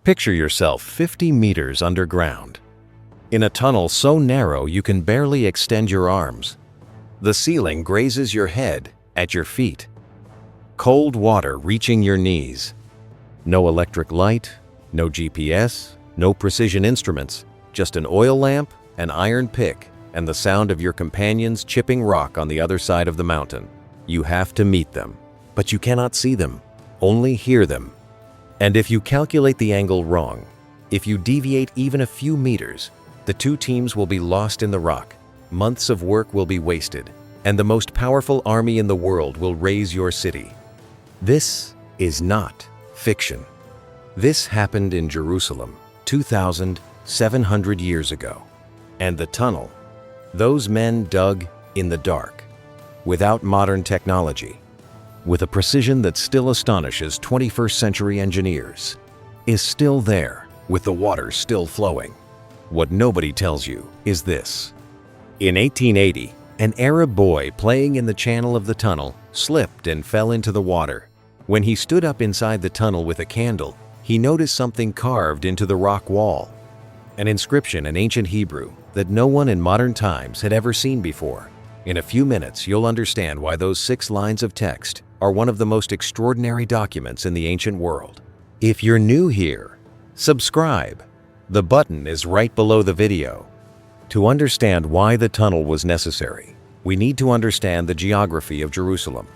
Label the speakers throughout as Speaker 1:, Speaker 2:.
Speaker 1: Picture yourself 50 meters underground, in a tunnel so narrow you can barely extend your arms. The ceiling grazes your head at your feet. Cold water reaching your knees. No electric light, no GPS, no precision instruments, just an oil lamp, an iron pick, and the sound of your companions chipping rock on the other side of the mountain. You have to meet them, but you cannot see them, only hear them. And if you calculate the angle wrong, if you deviate even a few meters, the two teams will be lost in the rock. Months of work will be wasted, and the most powerful army in the world will raze your city. This is not fiction. This happened in Jerusalem 2,700 years ago. And the tunnel, those men dug in the dark, without modern technology, with a precision that still astonishes 21st century engineers, is still there, with the water still flowing. What nobody tells you is this. In 1880, an Arab boy playing in the channel of the tunnel slipped and fell into the water. When he stood up inside the tunnel with a candle, he noticed something carved into the rock wall. An inscription in ancient Hebrew that no one in modern times had ever seen before. In a few minutes, you'll understand why those 6 lines of text are one of the most extraordinary documents in the ancient world. If you're new here, subscribe. The button is right below the video. To understand why the tunnel was necessary, we need to understand the geography of Jerusalem.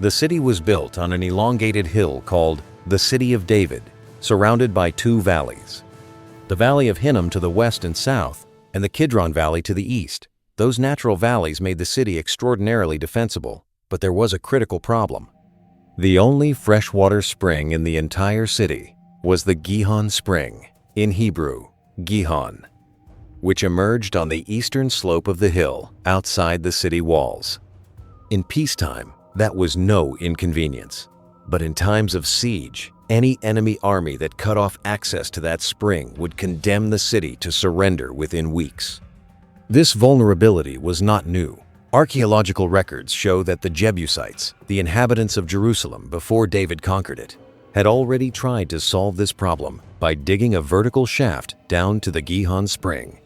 Speaker 1: The city was built on an elongated hill called the City of David, surrounded by 2 valleys. The Valley of Hinnom to the west and south, and the Kidron Valley to the east. Those natural valleys made the city extraordinarily defensible, but there was a critical problem. The only freshwater spring in the entire city was the Gihon Spring, in Hebrew, Gihon, which emerged on the eastern slope of the hill outside the city walls. In peacetime, that was no inconvenience. But in times of siege, any enemy army that cut off access to that spring would condemn the city to surrender within weeks. This vulnerability was not new. Archaeological records show that the Jebusites, the inhabitants of Jerusalem before David conquered it, had already tried to solve this problem by digging a vertical shaft down to the Gihon Spring.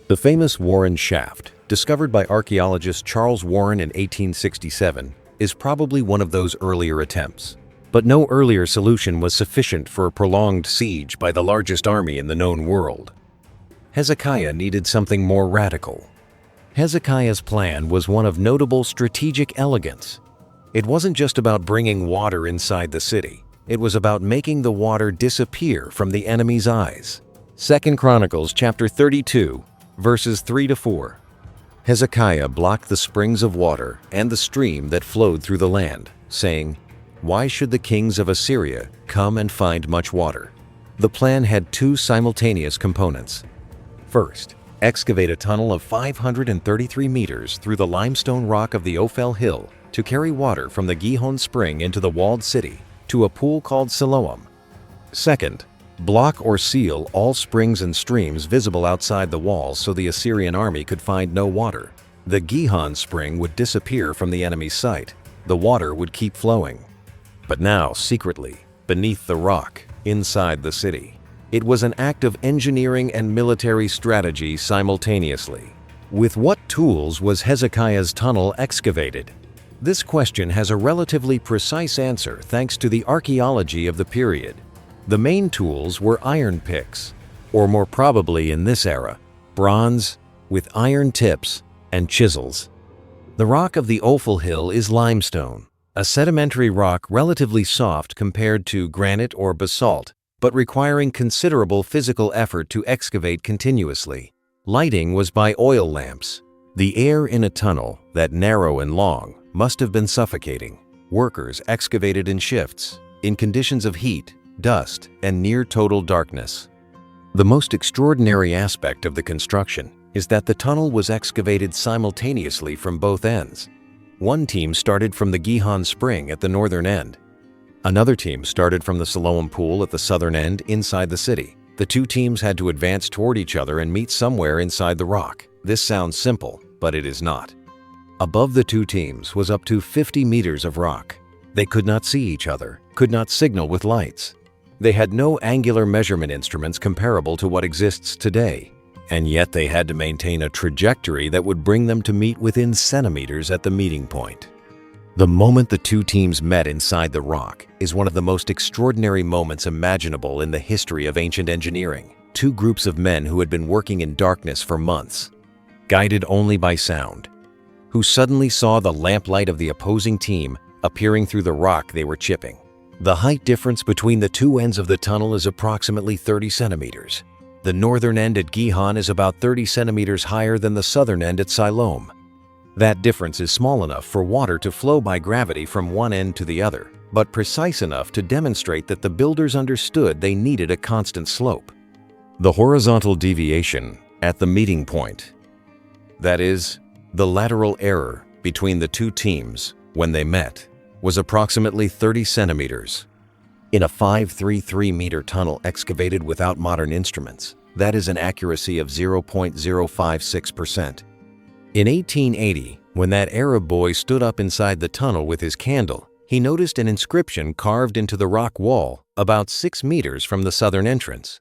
Speaker 1: The famous Warren Shaft, discovered by archaeologist Charles Warren in 1867, is probably one of those earlier attempts. But no earlier solution was sufficient for a prolonged siege by the largest army in the known world. Hezekiah needed something more radical. Hezekiah's plan was one of notable strategic elegance. It wasn't just about bringing water inside the city. It was about making the water disappear from the enemy's eyes. 2 Chronicles chapter 32, verses 3-4. Hezekiah blocked the springs of water and the stream that flowed through the land, saying, "Why should the kings of Assyria come and find much water?" The plan had 2 simultaneous components. First, excavate a tunnel of 533 meters through the limestone rock of the Ophel Hill to carry water from the Gihon Spring into the walled city to a pool called Siloam. Second, block or seal all springs and streams visible outside the walls so the Assyrian army could find no water. The Gihon Spring would disappear from the enemy's sight. The water would keep flowing. But now, secretly, beneath the rock, inside the city. It was an act of engineering and military strategy simultaneously. With what tools was Hezekiah's tunnel excavated? This question has a relatively precise answer thanks to the archaeology of the period. The main tools were iron picks, or more probably in this era, bronze with iron tips and chisels. The rock of the Ophel Hill is limestone, a sedimentary rock relatively soft compared to granite or basalt, but requiring considerable physical effort to excavate continuously. Lighting was by oil lamps. The air in a tunnel, that narrow and long, must have been suffocating. Workers excavated in shifts, in conditions of heat, dust, and near total darkness. The most extraordinary aspect of the construction is that the tunnel was excavated simultaneously from both ends. One team started from the Gihon Spring at the northern end. Another team started from the Siloam Pool at the southern end inside the city. The 2 teams had to advance toward each other and meet somewhere inside the rock. This sounds simple, but it is not. Above the 2 teams was up to 50 meters of rock. They could not see each other, could not signal with lights. They had no angular measurement instruments comparable to what exists today, and yet they had to maintain a trajectory that would bring them to meet within centimeters at the meeting point. The moment the two teams met inside the rock is one of the most extraordinary moments imaginable in the history of ancient engineering. Two groups of men who had been working in darkness for months, guided only by sound, who suddenly saw the lamplight of the opposing team appearing through the rock they were chipping. The height difference between the two ends of the tunnel is approximately 30 centimeters. The northern end at Gihon is about 30 centimeters higher than the southern end at Siloam. That difference is small enough for water to flow by gravity from one end to the other, but precise enough to demonstrate that the builders understood they needed a constant slope. The horizontal deviation at the meeting point, that is, the lateral error between the two teams when they met, was approximately 30 centimeters. In a 533-meter tunnel excavated without modern instruments, that is an accuracy of 0.056%. In 1880, when that Arab boy stood up inside the tunnel with his candle, he noticed an inscription carved into the rock wall about 6 meters from the southern entrance.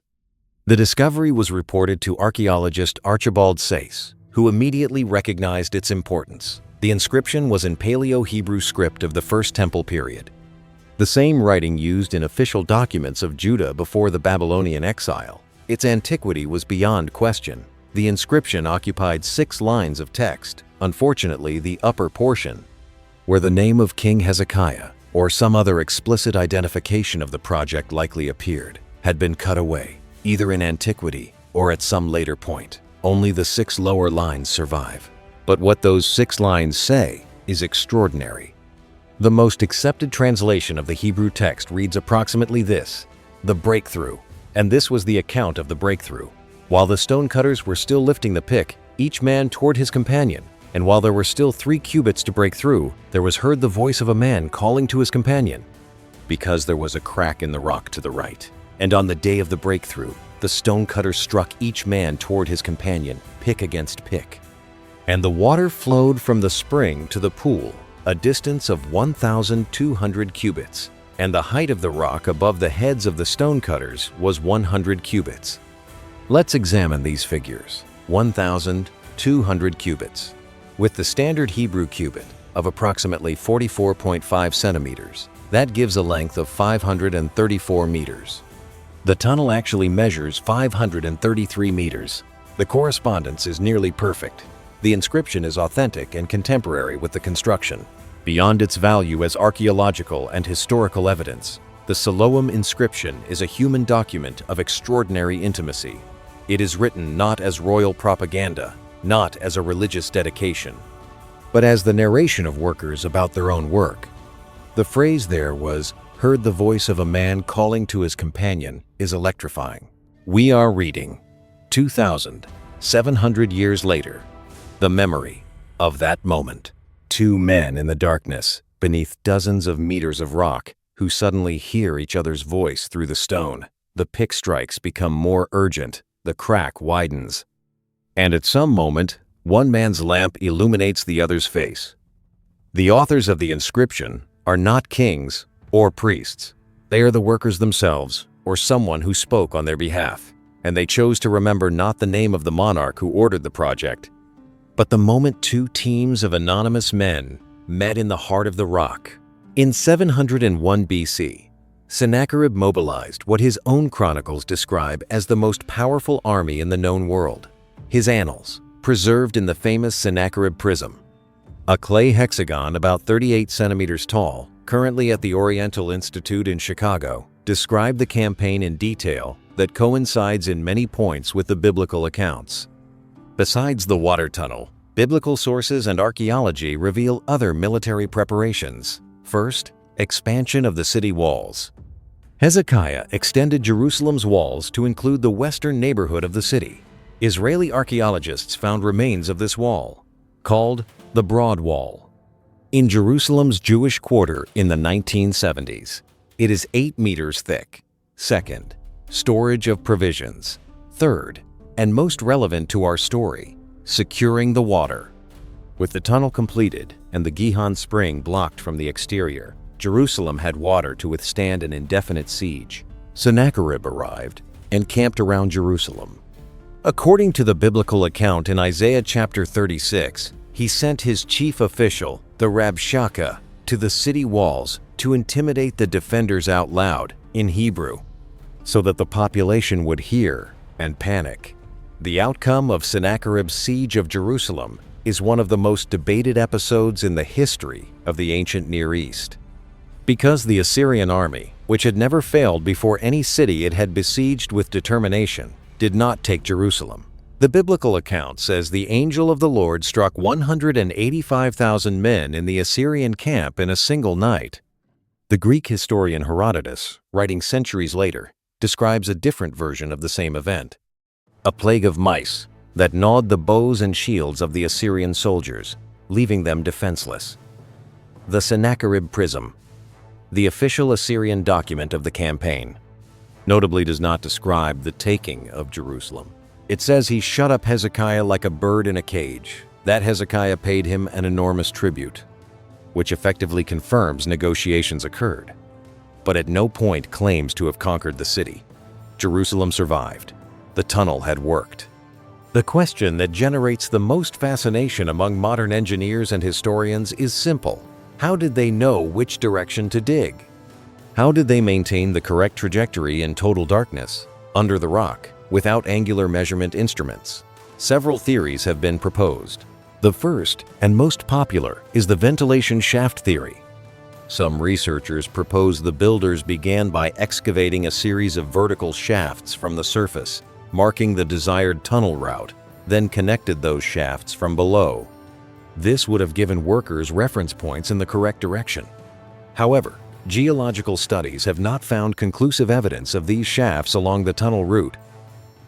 Speaker 1: The discovery was reported to archaeologist Archibald Sayce, who immediately recognized its importance. The inscription was in Paleo-Hebrew script of the First Temple period, the same writing used in official documents of Judah before the Babylonian exile. Its antiquity was beyond question. The inscription occupied 6 lines of text. Unfortunately, the upper portion, where the name of King Hezekiah or some other explicit identification of the project likely appeared, had been cut away, either in antiquity or at some later point. Only the 6 lower lines survive. But what those 6 lines say is extraordinary. The most accepted translation of the Hebrew text reads approximately this: the breakthrough. And this was the account of the breakthrough. While the stonecutters were still lifting the pick, each man toward his companion, and while there were still 3 cubits to break through, there was heard the voice of a man calling to his companion, because there was a crack in the rock to the right. And on the day of the breakthrough, the stonecutter struck each man toward his companion, pick against pick. And the water flowed from the spring to the pool, a distance of 1,200 cubits, and the height of the rock above the heads of the stonecutters was 100 cubits. Let's examine these figures. 1,200 cubits. With the standard Hebrew cubit of approximately 44.5 centimeters, that gives a length of 534 meters. The tunnel actually measures 533 meters. The correspondence is nearly perfect. The inscription is authentic and contemporary with the construction. Beyond its value as archaeological and historical evidence, the Siloam inscription is a human document of extraordinary intimacy. It is written not as royal propaganda, not as a religious dedication, but as the narration of workers about their own work. The phrase there was, "heard the voice of a man calling to his companion," is electrifying. We are reading 2,700 years later, the memory of that moment. 2 men in the darkness, beneath dozens of meters of rock, who suddenly hear each other's voice through the stone. The pick strikes become more urgent, the crack widens, and at some moment, one man's lamp illuminates the other's face. The authors of the inscription are not kings or priests. They are the workers themselves, or someone who spoke on their behalf, and they chose to remember not the name of the monarch who ordered the project, but the moment 2 teams of anonymous men met in the heart of the rock. In 701 BC, Sennacherib mobilized what his own chronicles describe as the most powerful army in the known world. His annals, preserved in the famous Sennacherib prism, a clay hexagon about 38 centimeters tall, currently at the Oriental Institute in Chicago, describe the campaign in detail that coincides in many points with the biblical accounts. Besides the water tunnel, biblical sources and archaeology reveal other military preparations. First, expansion of the city walls. Hezekiah extended Jerusalem's walls to include the western neighborhood of the city. Israeli archaeologists found remains of this wall, called the Broad Wall, in Jerusalem's Jewish quarter in the 1970s. It is 8 meters thick. Second, storage of provisions. Third, and most relevant to our story, securing the water. With the tunnel completed and the Gihon spring blocked from the exterior, Jerusalem had water to withstand an indefinite siege. Sennacherib arrived and camped around Jerusalem. According to the biblical account in Isaiah chapter 36, he sent his chief official, the Rabshakeh, to the city walls to intimidate the defenders out loud in Hebrew, so that the population would hear and panic. The outcome of Sennacherib's siege of Jerusalem is one of the most debated episodes in the history of the ancient Near East. Because the Assyrian army, which had never failed before any city it had besieged with determination, did not take Jerusalem. The biblical account says the angel of the Lord struck 185,000 men in the Assyrian camp in a single night. The Greek historian Herodotus, writing centuries later, describes a different version of the same event: a plague of mice that gnawed the bows and shields of the Assyrian soldiers, leaving them defenseless. The Sennacherib Prism, the official Assyrian document of the campaign, notably does not describe the taking of Jerusalem. It says he shut up Hezekiah like a bird in a cage, that Hezekiah paid him an enormous tribute, which effectively confirms negotiations occurred, but at no point claims to have conquered the city. Jerusalem survived. The tunnel had worked. The question that generates the most fascination among modern engineers and historians is simple. How did they know which direction to dig? How did they maintain the correct trajectory in total darkness, under the rock, without angular measurement instruments? Several theories have been proposed. The first and most popular is the ventilation shaft theory. Some researchers propose the builders began by excavating a series of vertical shafts from the surface, marking the desired tunnel route, then connected those shafts from below. This would have given workers reference points in the correct direction. However, geological studies have not found conclusive evidence of these shafts along the tunnel route.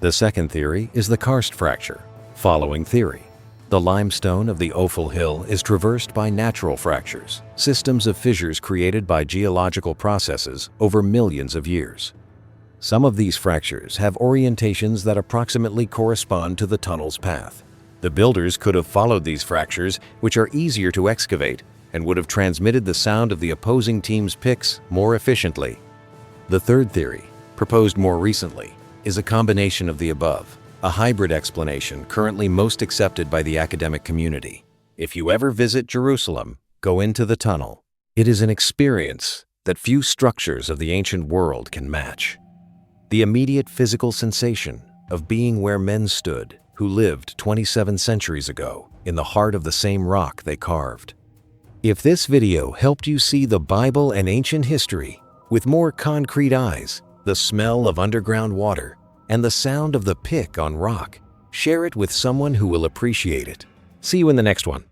Speaker 1: The second theory is the karst fracture. Following theory, the limestone of the Ophel Hill is traversed by natural fractures, systems of fissures created by geological processes over millions of years. Some of these fractures have orientations that approximately correspond to the tunnel's path. The builders could have followed these fractures, which are easier to excavate, and would have transmitted the sound of the opposing team's picks more efficiently. The third theory, proposed more recently, is a combination of the above, a hybrid explanation currently most accepted by the academic community. If you ever visit Jerusalem, go into the tunnel. It is an experience that few structures of the ancient world can match. The immediate physical sensation of being where men stood who lived 27 centuries ago in the heart of the same rock they carved. If this video helped you see the Bible and ancient history with more concrete eyes, the smell of underground water, and the sound of the pick on rock, share it with someone who will appreciate it. See you in the next one.